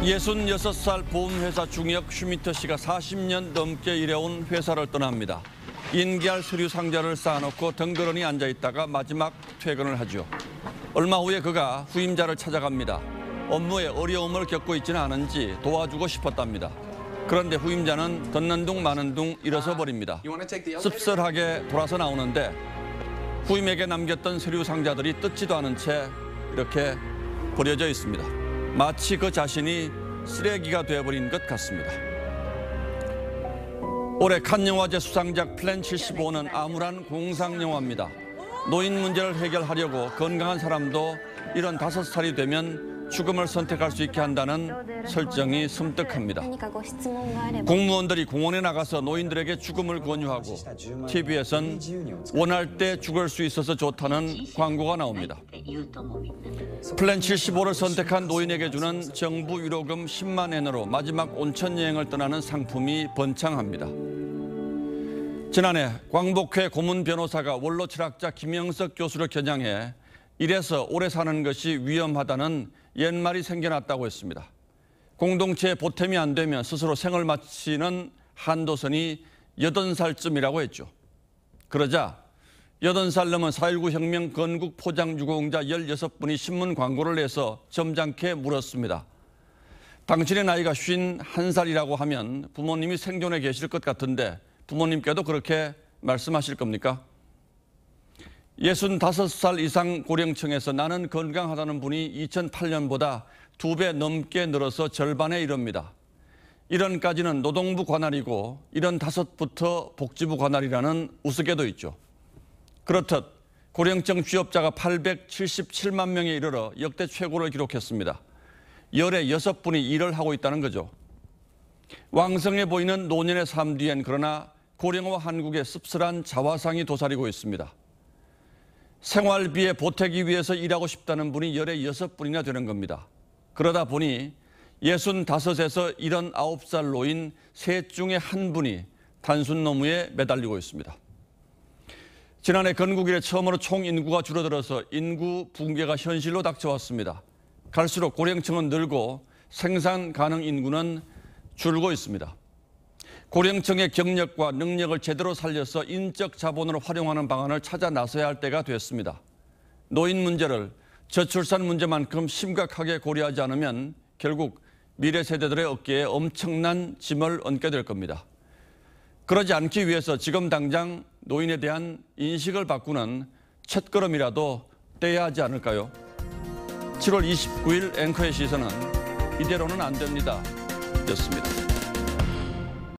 66살 보험회사 중역 슈미터 씨가 40년 넘게 일해온 회사를 떠납니다. 인기할 서류 상자를 쌓아놓고 덩그러니 앉아있다가 마지막 퇴근을 하죠. 얼마 후에 그가 후임자를 찾아갑니다. 업무에 어려움을 겪고 있지는 않은지 도와주고 싶었답니다. 그런데 후임자는 듣는 둥 마는 둥 일어서 버립니다. 씁쓸하게 돌아서 나오는데 후임에게 남겼던 서류 상자들이 뜯지도 않은 채 이렇게 버려져 있습니다. 마치 그 자신이 쓰레기가 되어버린 것 같습니다. 올해 칸 영화제 수상작 플랜 75는 암울한 공상 영화입니다. 노인 문제를 해결하려고 건강한 사람도 75살이 되면 죽음을 선택할 수 있게 한다는 설정이 섬뜩합니다. 공무원들이 공원에 나가서 노인들에게 죽음을 권유하고 TV에선 원할 때 죽을 수 있어서 좋다는 광고가 나옵니다. 플랜 75를 선택한 노인에게 주는 정부 위로금 10만 엔으로 마지막 온천 여행을 떠나는 상품이 번창합니다. 지난해 광복회 고문 변호사가 원로 철학자 김영석 교수를 겨냥해 이래서 오래 사는 것이 위험하다는 옛말이 생겨났다고 했습니다. 공동체에 보탬이 안 되면 스스로 생을 마치는 한도선이 80살쯤이라고 했죠. 그러자 80살 넘은 4.19 혁명 건국 포장 유공자 16분이 신문 광고를 내서 점잖게 물었습니다. 당신의 나이가 51살이라고 하면 부모님이 생존해 계실 것 같은데 부모님께도 그렇게 말씀하실 겁니까? 65살 이상 고령층에서 나는 건강하다는 분이 2008년보다 2배 넘게 늘어서 절반에 이릅니다. 1원까지는 노동부 관할이고 75부터 복지부 관할이라는 우스개도 있죠. 그렇듯 고령층 취업자가 877만 명에 이르러 역대 최고를 기록했습니다. 열에 6분이 일을 하고 있다는 거죠. 왕성해 보이는 노년의 삶 뒤엔 그러나 고령화 한국의 씁쓸한 자화상이 도사리고 있습니다. 생활비에 보태기 위해서 일하고 싶다는 분이 열에 6분이나 되는 겁니다. 그러다 보니 65에서 79살 노인 셋 중에 한 분이 단순 노무에 매달리고 있습니다. 지난해 건국 이래 처음으로 총 인구가 줄어들어서 인구 붕괴가 현실로 닥쳐왔습니다. 갈수록 고령층은 늘고 생산 가능 인구는 줄고 있습니다. 고령층의 경력과 능력을 제대로 살려서 인적 자본으로 활용하는 방안을 찾아 나서야 할 때가 됐습니다. 노인 문제를 저출산 문제만큼 심각하게 고려하지 않으면 결국 미래 세대들의 어깨에 엄청난 짐을 얹게 될 겁니다. 그러지 않기 위해서 지금 당장 노인에 대한 인식을 바꾸는 첫걸음이라도 떼야 하지 않을까요? 7월 29일 앵커의 시선은 이대로는 안 됩니다. 였습니다.